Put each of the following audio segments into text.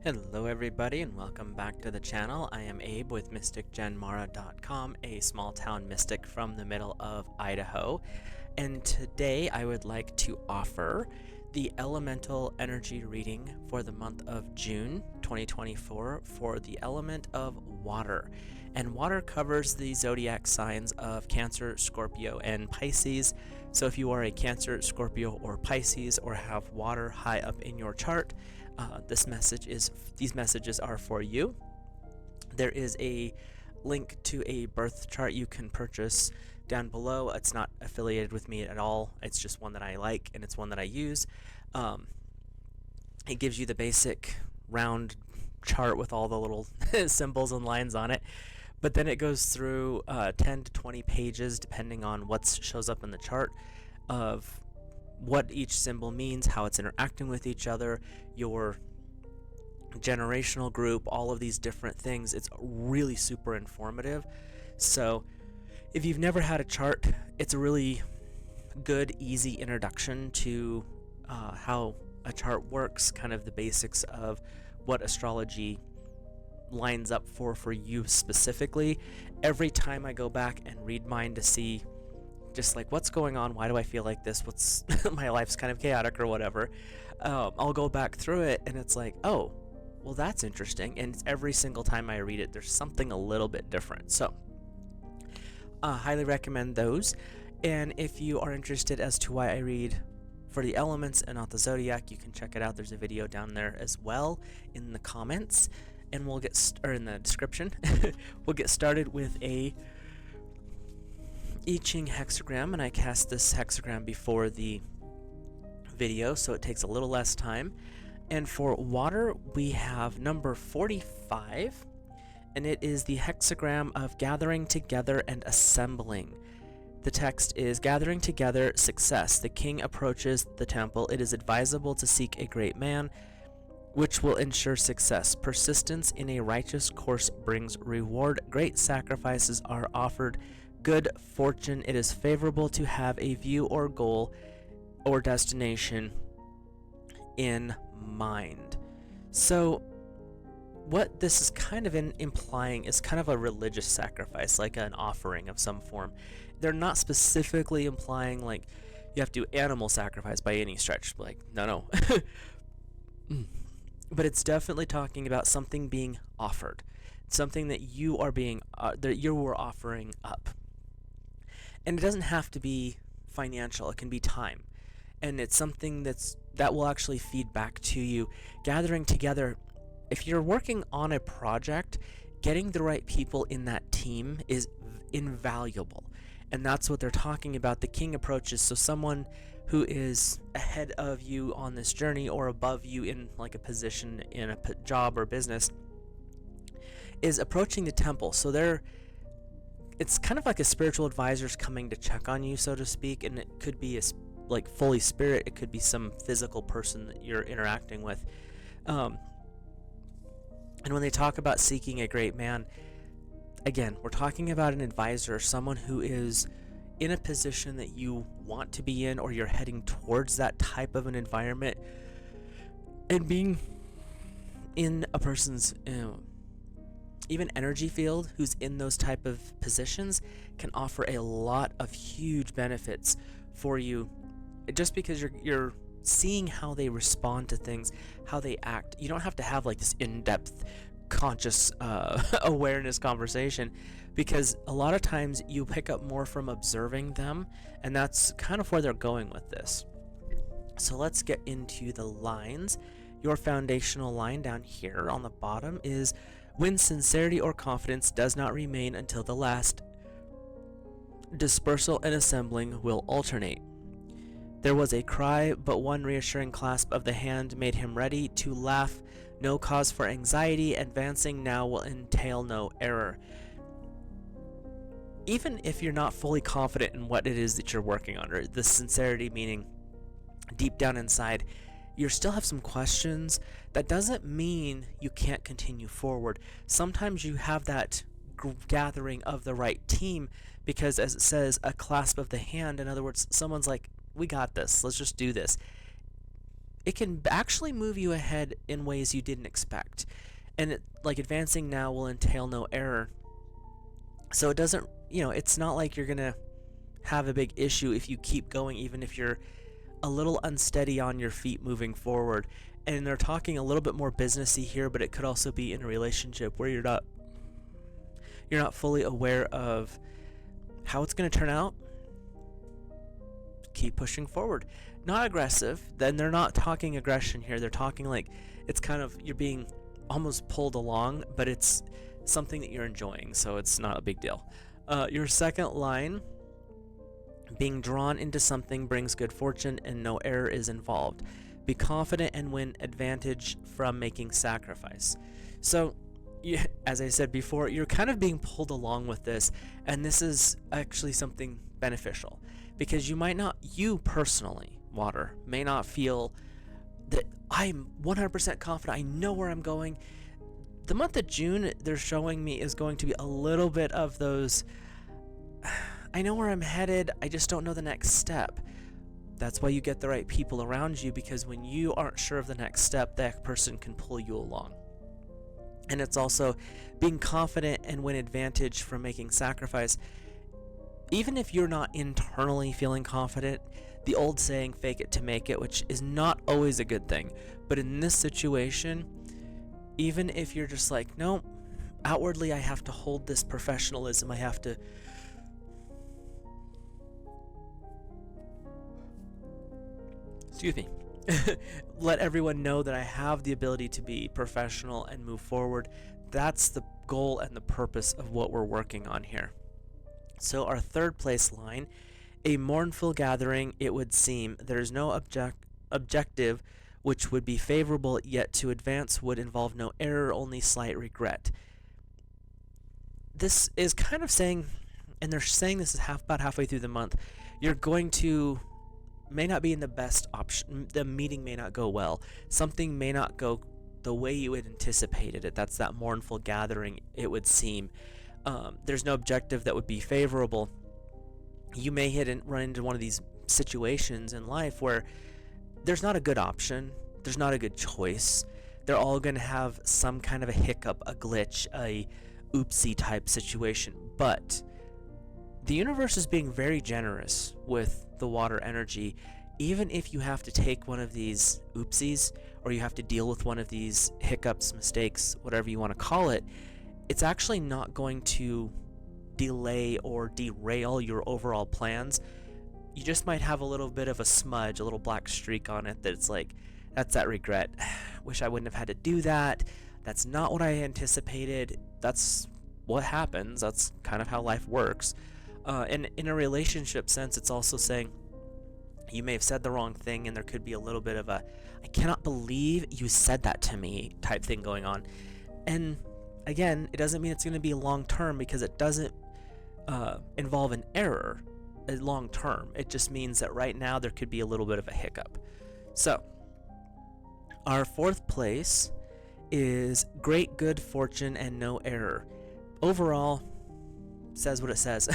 Hello everybody and welcome back to the channel. I am Abe with MysticGenMara.com, a small town mystic from the middle of Idaho. And today I would like to offer the elemental energy reading for the month of June 2024 for the element of water. And water covers the zodiac signs of Cancer, Scorpio, and Pisces. So if you are a Cancer, Scorpio, or Pisces, or have water high up in your chart, these messages are for you. There is a link to a birth chart you can purchase down below. It's not affiliated with me at all. It's just one that I like and it's one that I use. It gives you the basic round chart with all the little symbols and lines on it. But then it goes through 10 to 20 pages, depending on what shows up in the chart, of what each symbol means, how it's interacting with each other, your generational group, all of these different things. It's really super informative. So if you've never had a chart, it's a really good, easy introduction to how a chart works, kind of the basics of what astrology lines up for you specifically. Every time I go back and read mine to see just like what's going on, why do I feel like this, what's my life's kind of chaotic or whatever, I'll go back through it and it's like, oh, well, that's interesting. And every single time I read it, there's something a little bit different. So highly recommend those. And if you are interested as to why I read for the elements and not the zodiac, you can check it out. There's a video down there as well in the comments, and we'll get or in the description. We'll get started with a I-Ching hexagram, and I cast this hexagram before the video, so it takes a little less time. And for water, we have number 45, and it is the hexagram of gathering together and assembling. The text is, gathering together, success. The king approaches the temple. It is advisable to seek a great man, which will ensure success. Persistence in a righteous course brings reward. Great sacrifices are offered. Good fortune. It is favorable to have a view or goal or destination in mind. So what this is kind of implying is kind of a religious sacrifice, like an offering of some form. They're not specifically implying like you have to do animal sacrifice by any stretch. Like, no. But it's definitely talking about something being offered, something that you are being that you were offering up. And it doesn't have to be financial. It can be time, and it's something that will actually feed back to you. Gathering together. If you're working on a project, getting the right people in that team is invaluable. And that's what they're talking about. The king approaches, so someone who is ahead of you on this journey or above you in like a position in a job or business is approaching the temple. So it's kind of like a spiritual advisor's coming to check on you, so to speak, and it could be like fully spirit, it could be some physical person that you're interacting with. And when they talk about seeking a great man, again, we're talking about an advisor, someone who is in a position that you want to be in, or you're heading towards that type of an environment. And being in a person's even energy field who's in those type of positions can offer a lot of huge benefits for you, just because you're seeing how they respond to things, how they act. You don't have to have like this in-depth conscious awareness conversation, because a lot of times you pick up more from observing them, and that's kind of where they're going with this. So let's get into the lines. Your foundational line down here on the bottom is, when sincerity or confidence does not remain until the last, dispersal and assembling will alternate. There was a cry, but one reassuring clasp of the hand made him ready to laugh. No cause for anxiety. Advancing now will entail no error. Even if you're not fully confident in what it is that you're working on, or the sincerity meaning deep down inside, you still have some questions, that doesn't mean you can't continue forward. Sometimes you have that gathering of the right team, because as it says, a clasp of the hand, in other words, someone's like, we got this, let's just do this. it can actually move you ahead in ways you didn't expect. And like advancing now will entail no error. So it doesn't, it's not like you're going to have a big issue if you keep going, even if you're a little unsteady on your feet moving forward. And they're talking a little bit more businessy here, but it could also be in a relationship where you're not fully aware of how it's going to turn out. Keep pushing forward. Not aggressive. Then they're not talking aggression here. They're talking like it's kind of you're being almost pulled along, but it's something that you're enjoying, so it's not a big deal. Your second line, being drawn into something brings good fortune and no error is involved. Be confident and win advantage from making sacrifice. So, as I said before, you're kind of being pulled along with this, and this is actually something beneficial because you personally, Water, may not feel that I'm 100% confident, I know where I'm going. The month of June, they're showing me, is going to be a little bit of those, I know where I'm headed, I just don't know the next step. That's why you get the right people around you, because when you aren't sure of the next step, that person can pull you along. And it's also being confident and win advantage from making sacrifice. Even if you're not internally feeling confident, the old saying, fake it to make it, which is not always a good thing. But in this situation, even if you're just like, no, outwardly I have to hold this professionalism, I have to let everyone know that I have the ability to be professional and move forward. That's the goal and the purpose of what we're working on here. So our third place line, a mournful gathering, it would seem. There is no objective which would be favorable, yet to advance would involve no error, only slight regret. This is kind of saying, and they're saying this is about halfway through the month, you're going to may not be in the best option. The meeting may not go well. Something may not go the way you had anticipated it. That's that mournful gathering, it would seem. There's no objective that would be favorable. You may run into one of these situations in life where there's not a good option. There's not a good choice. They're all going to have some kind of a hiccup, a glitch, a oopsie type situation. But the universe is being very generous with the water energy. Even if you have to take one of these oopsies, or you have to deal with one of these hiccups, mistakes, whatever you want to call it, it's actually not going to delay or derail your overall plans. You just might have a little bit of a smudge, a little black streak on it that's like, that's that regret. Wish I wouldn't have had to do that. That's not what I anticipated. That's what happens. That's kind of how life works. And in a relationship sense, it's also saying you may have said the wrong thing, and there could be a little bit of a, I cannot believe you said that to me type thing going on. And again, it doesn't mean it's going to be long term, because it doesn't involve an error long term. It just means that right now there could be a little bit of a hiccup. So our fourth place is great good fortune and no error. Overall, says what it says.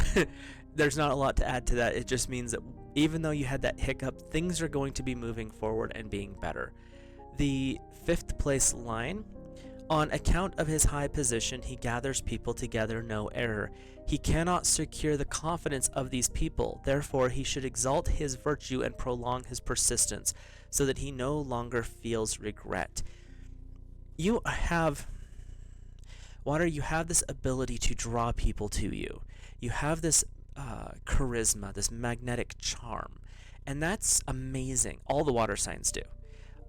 There's not a lot to add to that. It just means that even though you had that hiccup, things are going to be moving forward and being better. The fifth place line, on account of his high position, he gathers people together, no error. He cannot secure the confidence of these people. Therefore, he should exalt his virtue and prolong his persistence, so that he no longer feels regret. You have, Water, you have this ability to draw people to you. You have this charisma, this magnetic charm, and that's amazing. All the water signs do.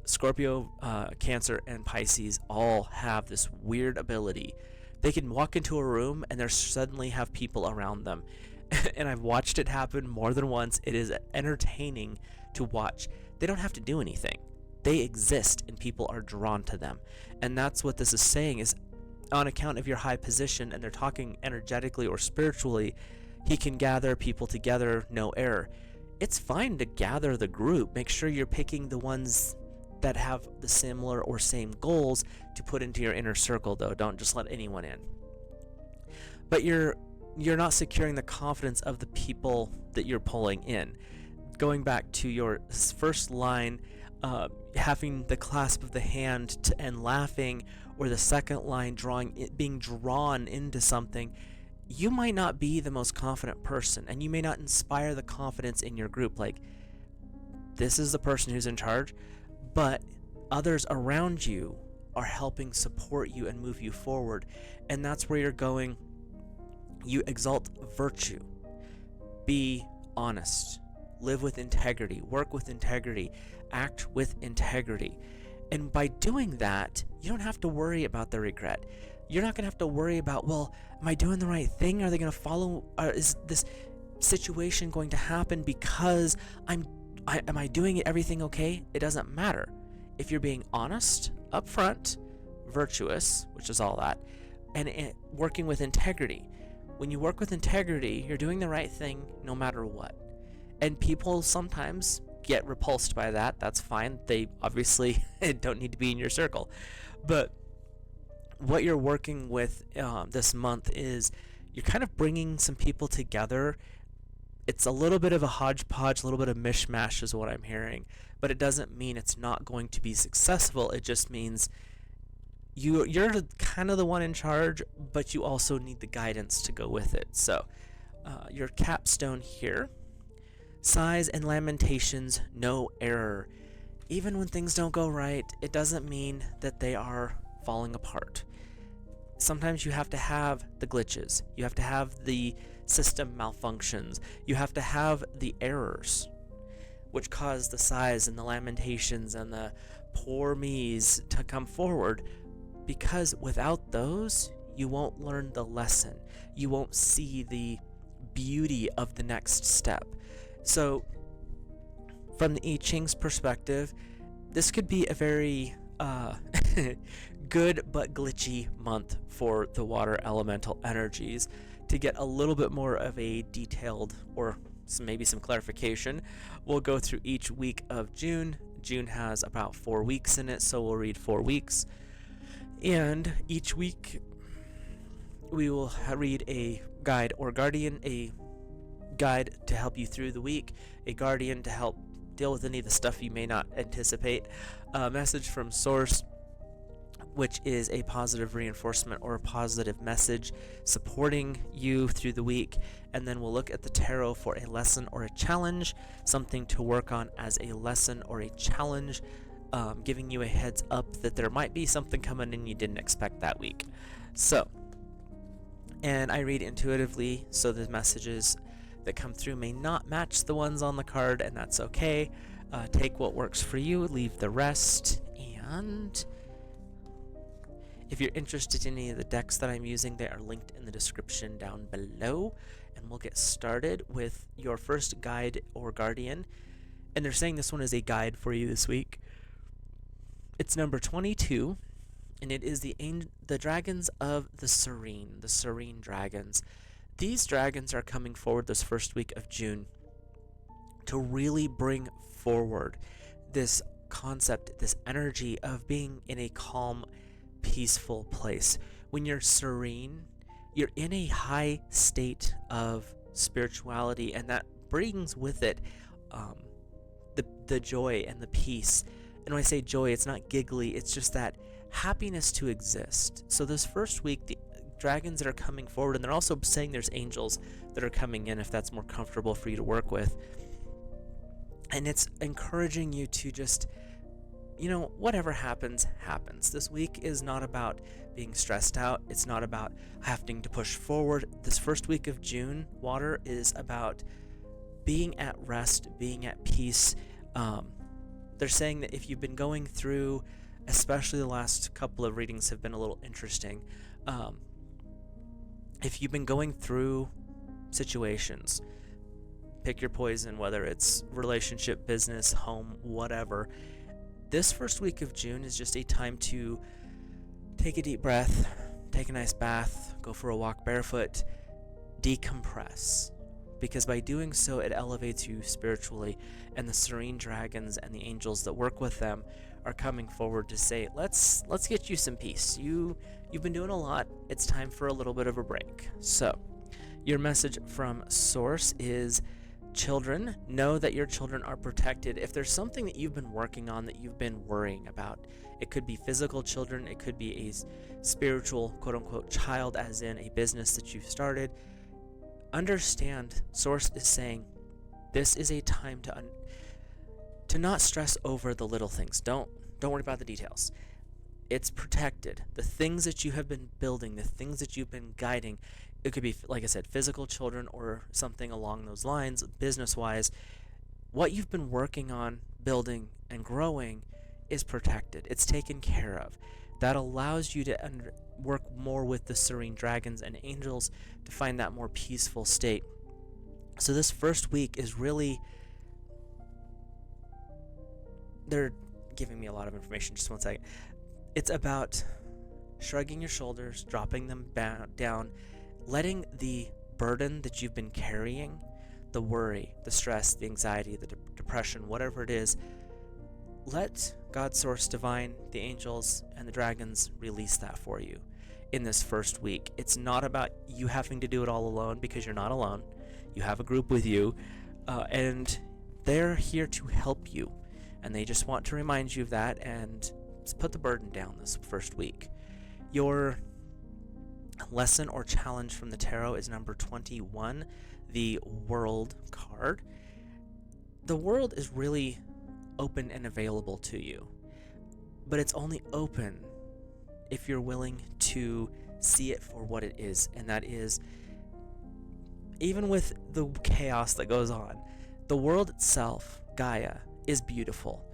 Scorpio, Cancer, and Pisces all have this weird ability. They can walk into a room and they suddenly have people around them. And I've watched it happen more than once. It is entertaining to watch. They don't have to do anything. They exist and people are drawn to them. And that's what this is saying, is on account of your high position, and they're talking energetically or spiritually, he can gather people together, no error. It's fine to gather the group. Make sure you're picking the ones that have the similar or same goals to put into your inner circle, though. Don't just let anyone in. But you're not securing the confidence of the people that you're pulling in. Going back to your first line, having the clasp of the hand and laughing, or the second line being drawn into something, you might not be the most confident person, and you may not inspire the confidence in your group. Like, this is the person who's in charge, but others around you are helping support you and move you forward. And that's where you're going. You exalt virtue. Be honest. Live with integrity. Work with integrity. Act with integrity. And by doing that, you don't have to worry about the regret. You're not going to have to worry about, well, am I doing the right thing? Are they going to follow? Is this situation going to happen because am I doing everything okay? It doesn't matter. If you're being honest, upfront, virtuous, which is all that, and working with integrity. When you work with integrity, you're doing the right thing no matter what. And people sometimes get repulsed by that. That's fine. They obviously don't need to be in your circle. But what you're working with this month is you're kind of bringing some people together. It's a little bit of a hodgepodge, a little bit of mishmash is what I'm hearing. But it doesn't mean it's not going to be successful. It just means you're kind of the one in charge, but you also need the guidance to go with it. So your capstone here: sighs and lamentations, no error. Even when things don't go right, it doesn't mean that they are falling apart. Sometimes you have to have the glitches. You have to have the system malfunctions. You have to have the errors, which cause the sighs and the lamentations and the poor me's to come forward. Because without those, you won't learn the lesson. You won't see the beauty of the next step. So, from the I-Ching's perspective, this could be a very good but glitchy month for the water elemental energies. To get a little bit more of a detailed, or maybe some clarification, we'll go through each week of June. June has about 4 weeks in it, so we'll read 4 weeks. And each week we will read a guide or guardian, a guide to help you through the week, a guardian to help deal with any of the stuff you may not anticipate, a message from source, which is a positive reinforcement or a positive message supporting you through the week. And then we'll look at the tarot for a lesson or a challenge, something to work on as a lesson or a challenge, giving you a heads up that there might be something coming in you didn't expect that week. So, and I read intuitively, so the messages that come through may not match the ones on the card, and that's okay. Take what works for you, leave the rest. And if you're interested in any of the decks that I'm using, they are linked in the description down below. And we'll get started with your first guide or guardian. And they're saying this one is a guide for you this week. It's number 22, and it is the dragons of the serene dragons. These dragons are coming forward this first week of June to really bring forward this concept, this energy of being in a calm, peaceful place. When you're serene, you're in a high state of spirituality, and that brings with it the joy and the peace. And when I say joy, it's not giggly, it's just that happiness to exist. So this first week, the dragons that are coming forward, and they're also saying there's angels that are coming in if that's more comfortable for you to work with. And it's encouraging you to just, whatever happens, happens. This week is not about being stressed out. It's not about having to push forward. This first week of June, water is about being at rest, being at peace. They're saying that if you've been going through, especially the last couple of readings have been a little interesting, if you've been going through situations, pick your poison, whether it's relationship, business, home, whatever, this first week of June is just a time to take a deep breath, take a nice bath, go for a walk barefoot, decompress. Because by doing so, it elevates you spiritually, and the serene dragons and the angels that work with them are coming forward to say, let's get you some peace. You've been doing a lot. It's time for a little bit of a break. So, your message from Source is Children, know that your children are protected. If there's something that you've been working on that you've been worrying about, it could be physical children, it could be a spiritual, quote unquote, child, as in a business that you've started. Understand, Source is saying this is a time to not stress over the little things. Don't worry about the details. It's protected. The things that you have been building, the things that you've been guiding, it could be, like I said, physical children or something along those lines, business-wise. What you've been working on, building, and growing is protected. It's taken care of. That allows you to work more with the serene dragons and angels to find that more peaceful state. So this first week is really... They're giving me a lot of information. Just one second. It's about shrugging your shoulders, dropping them down, letting the burden that you've been carrying, the worry, the stress, the anxiety, the depression, whatever it is, let God, Source, Divine, the angels, and the dragons release that for you in this first week. It's not about you having to do it all alone, because you're not alone. You have a group with you, and they're here to help you. And they just want to remind you of that and put the burden down this first week. Your lesson or challenge from the tarot is number 21, the World card. The world is really open and available to you, but it's only open if you're willing to see it for what it is, and that is, even with the chaos that goes on, the world itself, Gaia, is beautiful.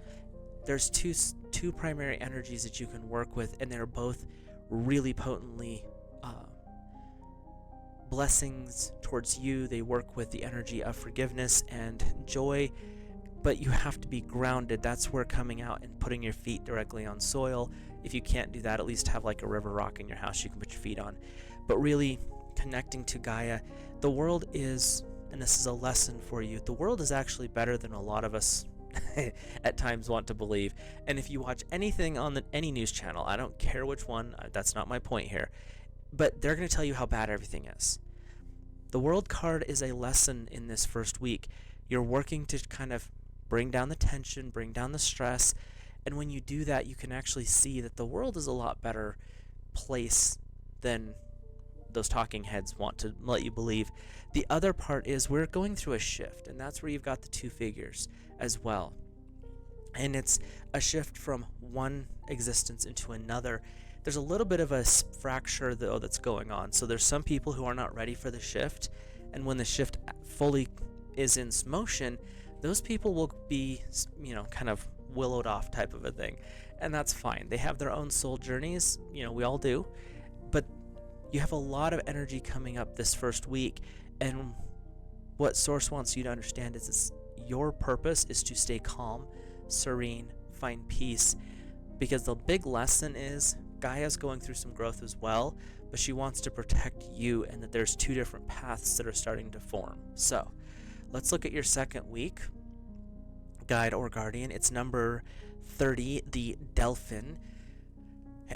There's two primary energies that you can work with, and they're both really potently blessings towards you. They work with the energy of forgiveness and joy, but you have to be grounded. That's where coming out and putting your feet directly on soil. If you can't do that, at least have like a river rock in your house you can put your feet on. But really connecting to Gaia, the world is, and this is a lesson for you, the world is actually better than a lot of us at times want to believe. And if you watch anything on any news channel, I don't care which one, that's not my point here, but they're going to tell you how bad everything is. The World card is a lesson in this first week. You're working to kind of bring down the tension, bring down the stress, and when you do that, you can actually see that the world is a lot better place than those talking heads want to let you believe. The other part is we're going through a shift, and that's where you've got the two figures as well. And it's a shift from one existence into another. There's a little bit of a fracture, though, that's going on. So there's some people who are not ready for the shift, and when the shift fully is in motion, those people will be, kind of willowed off type of a thing. And that's fine. They have their own soul journeys, we all do. But you have a lot of energy coming up this first week, and what Source wants you to understand is your purpose is to stay calm, serene, find peace, because the big lesson is Gaia's going through some growth as well, but she wants to protect you, and that there's two different paths that are starting to form. So let's look at your second week, guide or guardian. It's number 30, the Delphin.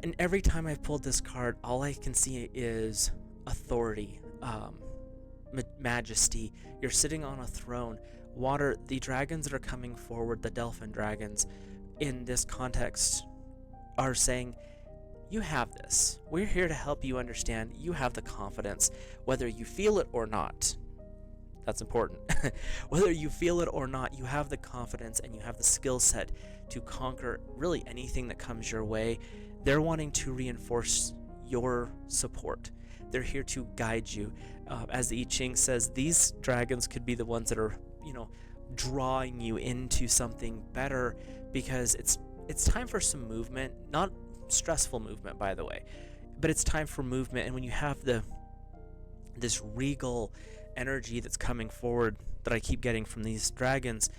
And every time I've pulled this card, all I can see is authority, majesty. You're sitting on a throne. Water, the dragons that are coming forward, the Delphin dragons, in this context, are saying, you have this. We're here to help you understand. You have the confidence, whether you feel it or not. That's important. Whether you feel it or not, you have the confidence and you have the skill set to conquer really anything that comes your way. They're wanting to reinforce your support. They're here to guide you. As the I-Ching says, these dragons could be the ones that are, drawing you into something better, because it's time for some movement, not stressful movement, by the way, but it's time for movement. And when you have this regal energy that's coming forward that I keep getting from these dragons,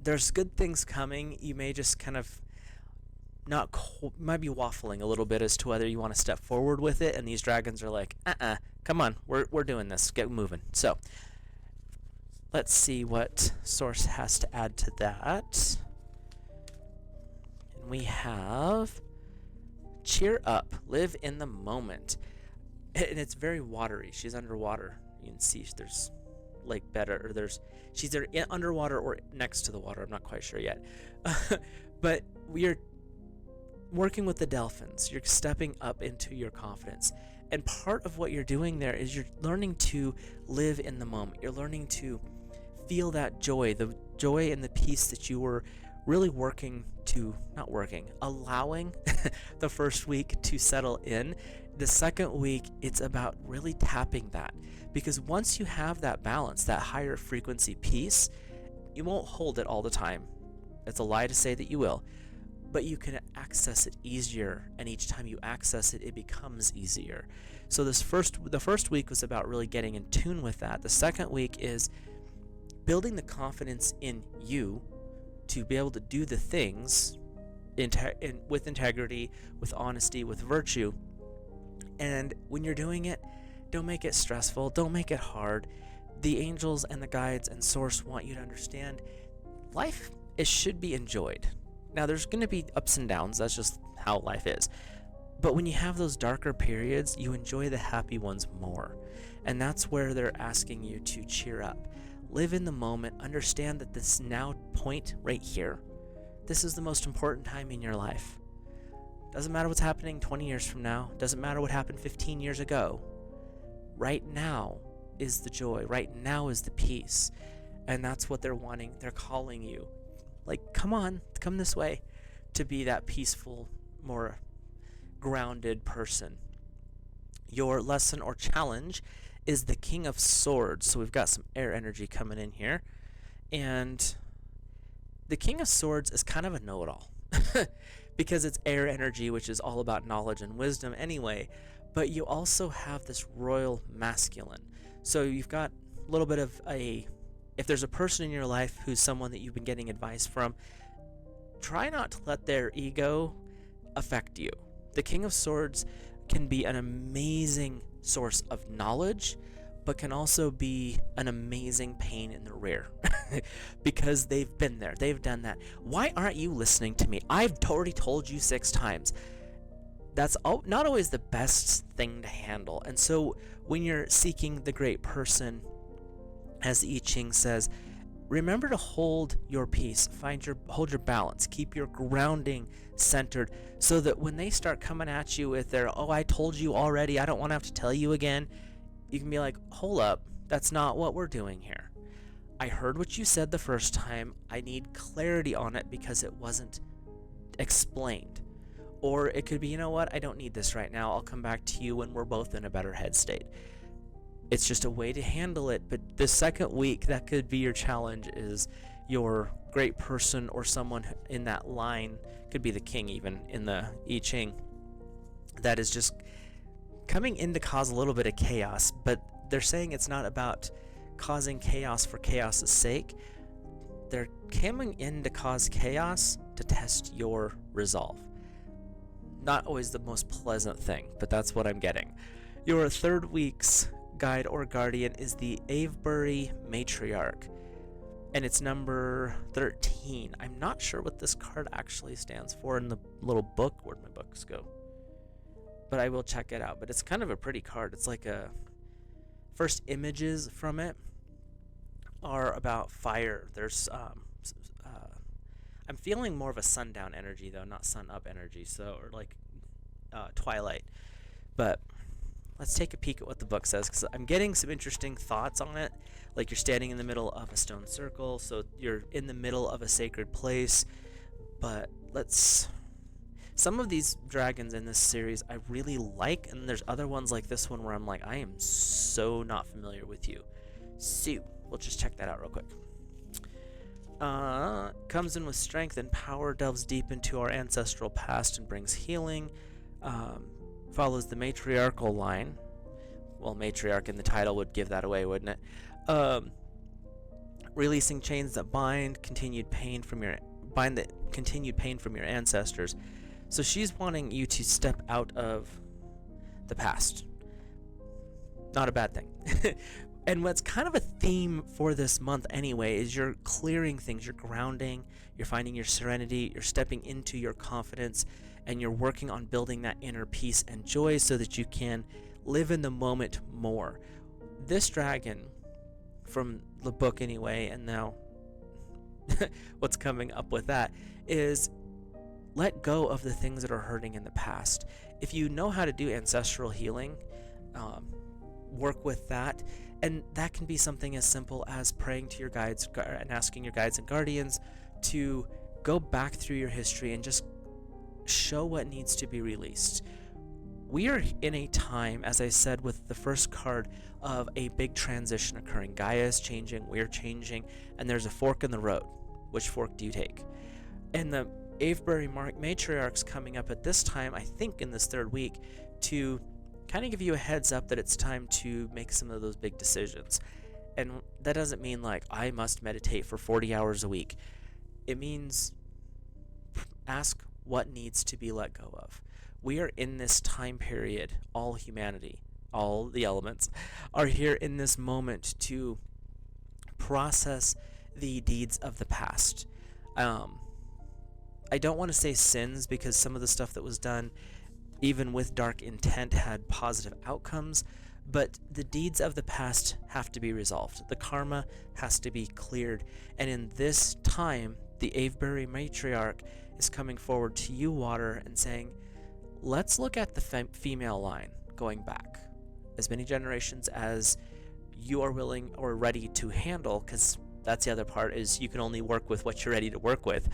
there's good things coming. You may just kind of might be waffling a little bit as to whether you want to step forward with it, and these dragons are like, come on, we're doing this, get moving. So let's see what Source has to add to that. And we have cheer up, live in the moment. And it's very watery. She's underwater. You can see there's like better, or she's either underwater or next to the water. I'm not quite sure yet. But we're working with the dolphins. You're stepping up into your confidence. And part of what you're doing there is you're learning to live in the moment. You're learning to feel that joy, the joy and the peace that you were really allowing the first week to settle in. The second week, it's about really tapping that, because once you have that balance, that higher frequency peace, you won't hold it all the time. It's a lie to say that you will, but you can access it easier, and each time you access it, it becomes easier. So the first week was about really getting in tune with that. The second week is building the confidence in you to be able to do the things with integrity, with honesty, with virtue. And when you're doing it, don't make it stressful. Don't make it hard. The angels and the guides and source want you to understand life, it should be enjoyed. Now, there's going to be ups and downs. That's just how life is. But when you have those darker periods, you enjoy the happy ones more. And that's where they're asking you to cheer up. Live in the moment. Understand that this now point right here, this is the most important time in your life. Doesn't matter what's happening 20 years from now. Doesn't matter what happened 15 years ago. Right now is the joy. Right now is the peace. And that's what they're wanting. They're calling you. Like, come this way, to be that peaceful, more grounded person. Your lesson or challenge is the King of Swords. So we've got some air energy coming in here. And the King of Swords is kind of a know-it-all because it's air energy, which is all about knowledge and wisdom anyway. But you also have this royal masculine. So you've got a little bit of if there's a person in your life who's someone that you've been getting advice from, try not to let their ego affect you. The King of Swords can be an amazing source of knowledge, but can also be an amazing pain in the rear because they've been there. They've done that. Why aren't you listening to me? I've already told you 6 times. That's not always the best thing to handle. And so when you're seeking the great person, as the I-Ching says, remember to hold your peace, hold your balance, keep your grounding centered, so that when they start coming at you with their, I told you already, I don't want to have to tell you again, you can be like, hold up, that's not what we're doing here. I heard what you said the first time. I need clarity on it because it wasn't explained. Or it could be, you know what, I don't need this right now. I'll come back to you when we're both in a better head state. It's just a way to handle it. But the second week, that could be your challenge, is your great person or someone in that line, could be the king even in the I-Ching, that is just coming in to cause a little bit of chaos. But they're saying it's not about causing chaos for chaos's sake. They're coming in to cause chaos to test your resolve. Not always the most pleasant thing, but that's what I'm getting. Your third week's guide or guardian is the Avebury Matriarch, and it's number 13. I'm not sure what this card actually stands for in the little book. Where'd my books go? But I will check it out. But it's kind of a pretty card. It's like a first images from it are about fire. There's I'm feeling more of a sundown energy though, not sun up energy. So, or like twilight. But let's take a peek at what the book says, because I'm getting some interesting thoughts on it. Like, you're standing in the middle of a stone circle, so you're in the middle of a sacred place. But some of these dragons in this series I really like, and there's other ones like this one where I'm like, I am so not familiar with you. So we'll just check that out real quick. Comes in with strength and power, delves deep into our ancestral past and brings healing. Follows the matriarchal line. Well, matriarch in the title would give that away, wouldn't it? Releasing chains that bind continued pain from your ancestors. So she's wanting you to step out of the past. Not a bad thing. And what's kind of a theme for this month anyway is you're clearing things, you're grounding, you're finding your serenity, you're stepping into your confidence, and you're working on building that inner peace and joy so that you can live in the moment more. This dragon from the book anyway, and now what's coming up with that is let go of the things that are hurting in the past. If you know how to do ancestral healing, work with that. And that can be something as simple as praying to your guides and asking your guides and guardians to go back through your history and just show what needs to be released. We are in a time, as I said with the first card, of a big transition occurring. Gaia is changing, we're changing, and there's a fork in the road. Which fork do you take? And the Avebury matriarch's coming up at this time, I think in this third week, to kind of give you a heads up that it's time to make some of those big decisions. And that doesn't mean like I must meditate for 40 hours a week. It means ask what needs to be let go of. We are in this time period, all humanity, all the elements are here in this moment to process the deeds of the past. I don't want to say sins, because some of the stuff that was done, even with dark intent, had positive outcomes, but the deeds of the past have to be resolved. The karma has to be cleared. And in this time, the Avebury matriarch is coming forward to you, Water, and saying, let's look at the female line going back as many generations as you are willing or ready to handle, because that's the other part, is you can only work with what you're ready to work with.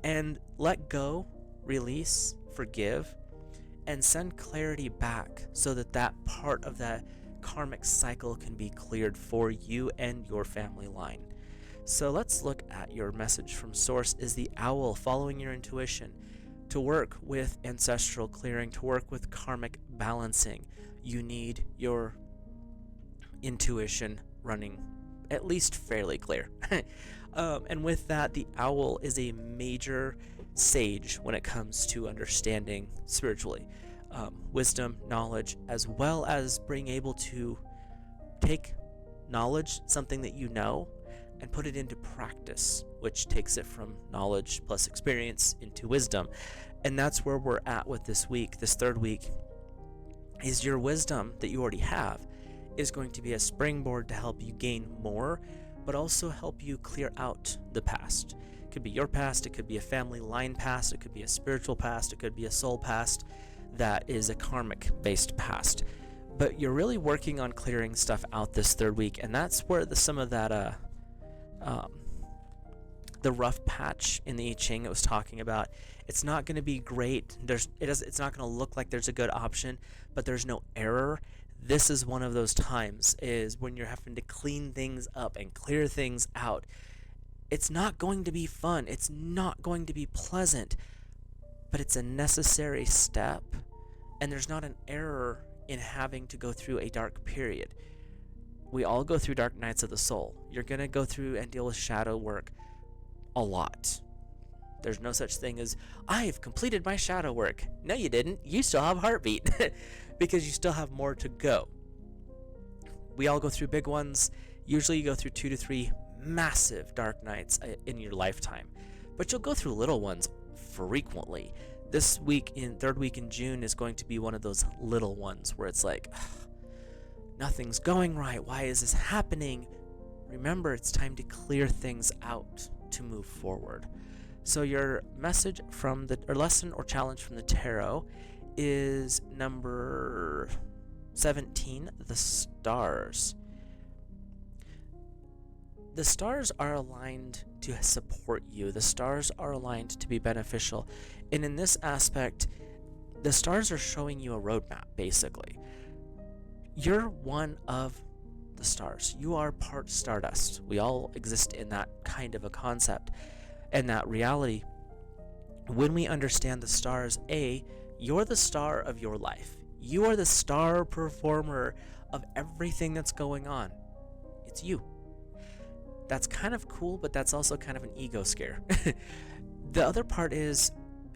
And let go, release, forgive, and send clarity back so that that part of that karmic cycle can be cleared for you and your family line. So let's look at your message from Source is the owl, following your intuition. To work with ancestral clearing, to work with karmic balancing, you need your intuition running at least fairly clear. And with that, the owl is a major sage when it comes to understanding spiritually. Wisdom, knowledge, as well as being able to take knowledge, something that you know, and put it into practice, which takes it from knowledge plus experience into wisdom. And that's where we're at with this week. This third week is your wisdom that you already have is going to be a springboard to help you gain more, but also help you clear out the past. It could be your past, it could be a family line past, it could be a spiritual past, it could be a soul past that is a karmic based past. But you're really working on clearing stuff out this third week, and that's where some of that the rough patch in the I-Ching it was talking about. It's not going to be great. It's not going to look like there's a good option, but there's no error. This is one of those times is when you're having to clean things up and clear things out. It's not going to be fun. It's not going to be pleasant, but it's a necessary step, and there's not an error in having to go through a dark period. We all go through dark nights of the soul. You're going to go through and deal with shadow work a lot. There's no such thing as, I've completed my shadow work. No, you didn't. You still have heartbeat because you still have more to go. We all go through big ones. Usually you go through 2 to 3 massive dark nights in your lifetime, but you'll go through little ones frequently. This week, third week in June, is going to be one of those little ones where it's like, nothing's going right. Why is this happening? Remember, it's time to clear things out to move forward. So your message from or lesson or challenge from the tarot is number 17, the stars. The stars are aligned to support you. The stars are aligned to be beneficial. And in this aspect, the stars are showing you a roadmap, basically. You're one of the stars. You are part stardust. We all exist in that kind of a concept and that reality. When we understand the stars, you're the star of your life. You are the star performer of everything that's going on. It's you. That's kind of cool, but that's also kind of an ego scare. The other part is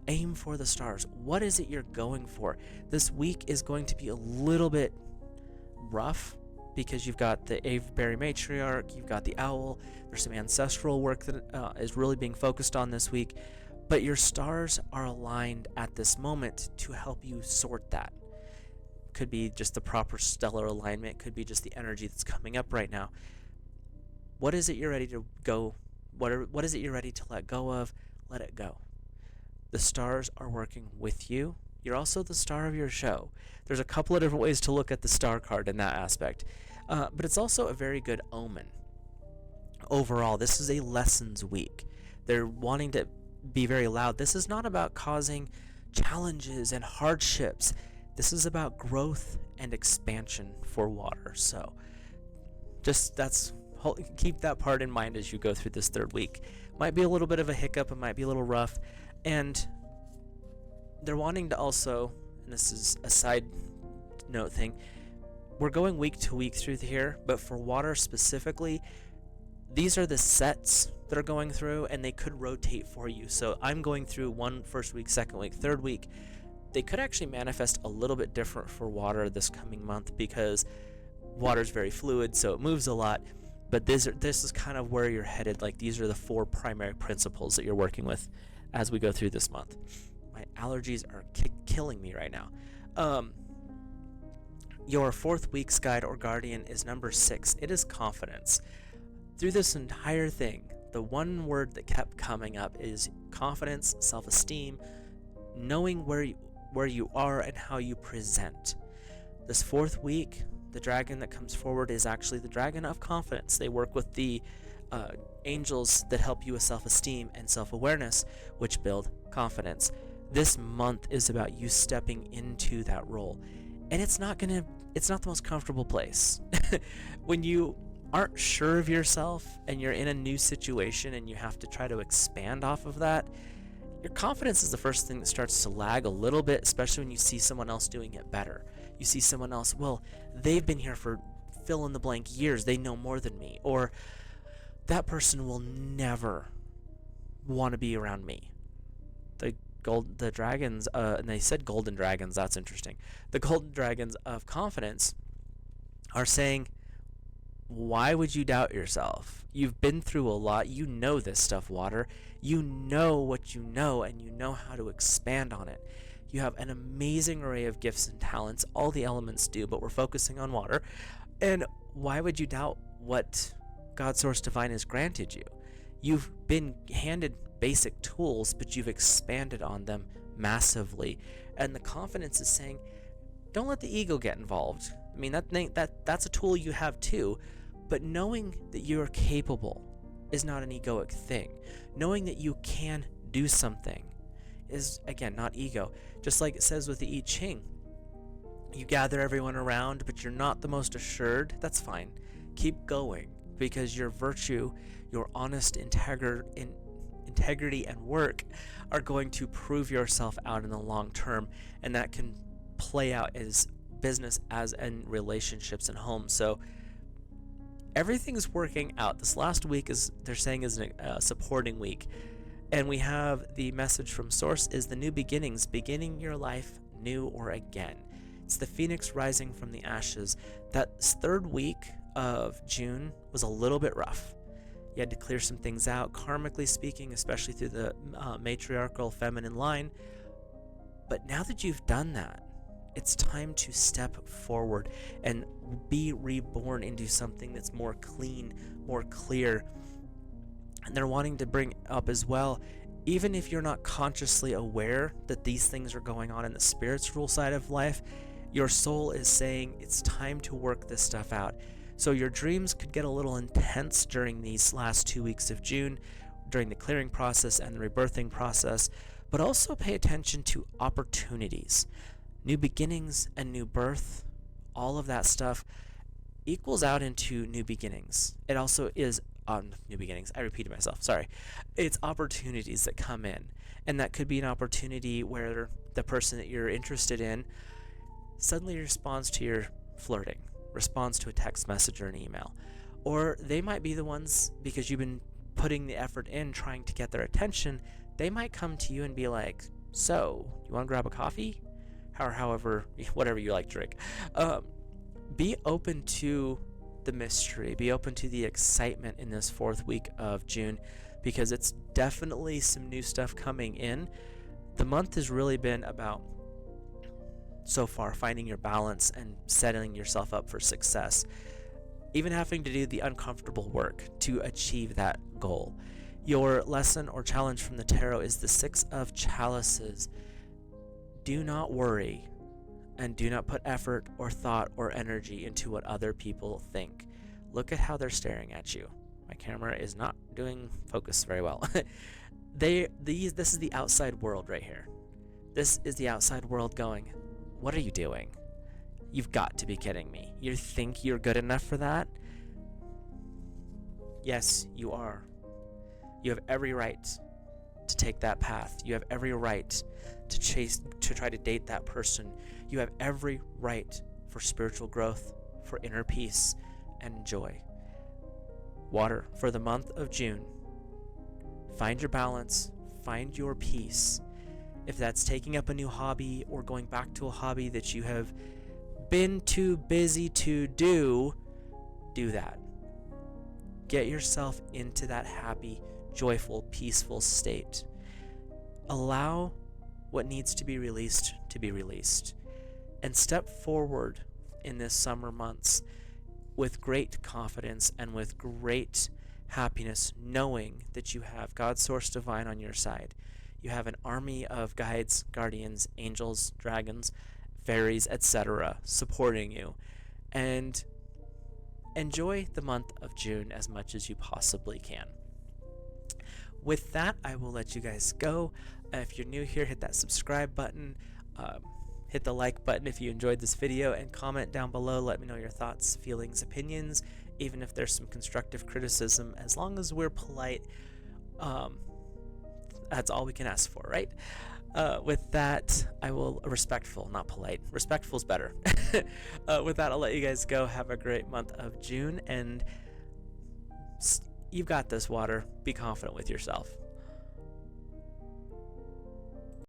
aim for the stars. What is it you're going for? This week is going to be a little bit rough because you've got the Avebury matriarch, you've got the owl, there's some ancestral work that is really being focused on this week, but your stars are aligned at this moment to help you sort that. Could be just the proper stellar alignment, could be just the energy that's coming up right now. What is it you're ready to go? What is it you're ready to let go of? Let it go. The stars are working with you. You're also the star of your show. There's a couple of different ways to look at the star card in that aspect. But it's also a very good omen. Overall, this is a lessons week. They're wanting to be very loud. This is not about causing challenges and hardships. This is about growth and expansion for water. So keep that part in mind as you go through this third week. Might be a little bit of a hiccup. It might be a little rough. And they're wanting to also, and this is a side note thing, we're going week to week through here, but for water specifically, these are the sets that are going through, and they could rotate for you. So I'm going through one first week, second week, third week. They could actually manifest a little bit different for water this coming month because water is very fluid, so it moves a lot. But this is kind of where you're headed. Like, these are the 4 primary principles that you're working with as we go through this month. My allergies are killing me right now. Your 4th week's guide or guardian is number 6. It is confidence. Through this entire thing, the one word that kept coming up is confidence, self-esteem, knowing where you are and how you present. This 4th week, the dragon that comes forward is actually the dragon of confidence. They work with the angels that help you with self-esteem and self-awareness, which build confidence. This month is about you stepping into that role. And it's not the most comfortable place. When you aren't sure of yourself and you're in a new situation and you have to try to expand off of that, your confidence is the first thing that starts to lag a little bit, especially when you see someone else doing it better. You see someone else, well, they've been here for fill in the blank years, they know more than me, or that person will never want to be around me. The dragons, and they said golden dragons, that's interesting. The golden dragons of confidence are saying, why would you doubt yourself? You've been through a lot. You know this stuff, water. You know what you know, and you know how to expand on it. You have an amazing array of gifts and talents. All the elements do, but we're focusing on water. And why would you doubt what God Source Divine has granted you? You've been handed basic tools, but you've expanded on them massively. And the confidence is saying, don't let the ego get involved. I mean, that's a tool you have too, but knowing that you're capable is not an egoic thing. Knowing that you can do something is, again, not ego. Just like it says with the I-Ching, you gather everyone around, but you're not the most assured. That's fine. Keep going, because your virtue, your honest integrity and work are going to prove yourself out in the long term, and that can play out as business as in relationships and homes. So everything's working out. This last week is, they're saying, is a supporting week, and we have the message from Source is the new beginnings, beginning your life new or again. It's the phoenix rising from the ashes. That 3rd week of June was a little bit rough. You had to clear some things out, karmically speaking, especially through the matriarchal feminine line. But now that you've done that, it's time to step forward and be reborn into something that's more clean, more clear. And they're wanting to bring up as well, even if you're not consciously aware that these things are going on in the spiritual side of life, your soul is saying it's time to work this stuff out. So your dreams could get a little intense during these last 2 weeks of June, during the clearing process and the rebirthing process, but also pay attention to opportunities. New beginnings and new birth, all of that stuff equals out into new beginnings. It also is new beginnings. I repeated myself, sorry. It's opportunities that come in, and that could be an opportunity where the person that you're interested in suddenly responds to your flirting, responds to a text message or an email. Or they might be the ones, because you've been putting the effort in trying to get their attention, they might come to you and be like, so, you want to grab a coffee? Or however, whatever you like to drink. Be open to the mystery. Be open to the excitement in this 4th week of June, because it's definitely some new stuff coming in. The month has really been about, so far, finding your balance and setting yourself up for success. even having to do the uncomfortable work to achieve that goal. Your lesson or challenge from the tarot is the Six of Chalices. Do not worry, and do not put effort or thought or energy into what other people think. Look at how they're staring at you. My camera is not doing focus very well. This is the outside world right here. This is the outside world going, what are you doing? You've got to be kidding me. You think you're good enough for that? Yes, you are. You have every right to take that path. You have every right to try to date that person. You have every right for spiritual growth, for inner peace and joy. Water, for the month of June, find your balance, find your peace. If that's taking up a new hobby or going back to a hobby that you have been too busy to do that. Get yourself into that happy, joyful, peaceful state. Allow what needs to be released, and step forward in this summer months with great confidence and with great happiness, knowing that you have God's source divine on your side. You have an army of guides, guardians, angels, dragons, fairies, etc. supporting you. And enjoy the month of June as much as you possibly can. With that, I will let you guys go. If you're new here, hit that subscribe button. Hit the like button if you enjoyed this video, and comment down below. Let me know your thoughts, feelings, opinions, even if there's some constructive criticism. As long as we're polite, that's all we can ask for, right? With that, I will respectful, not polite. Respectful is better. With that, I'll let you guys go. Have a great month of June, and you've got this, water. Be confident with yourself.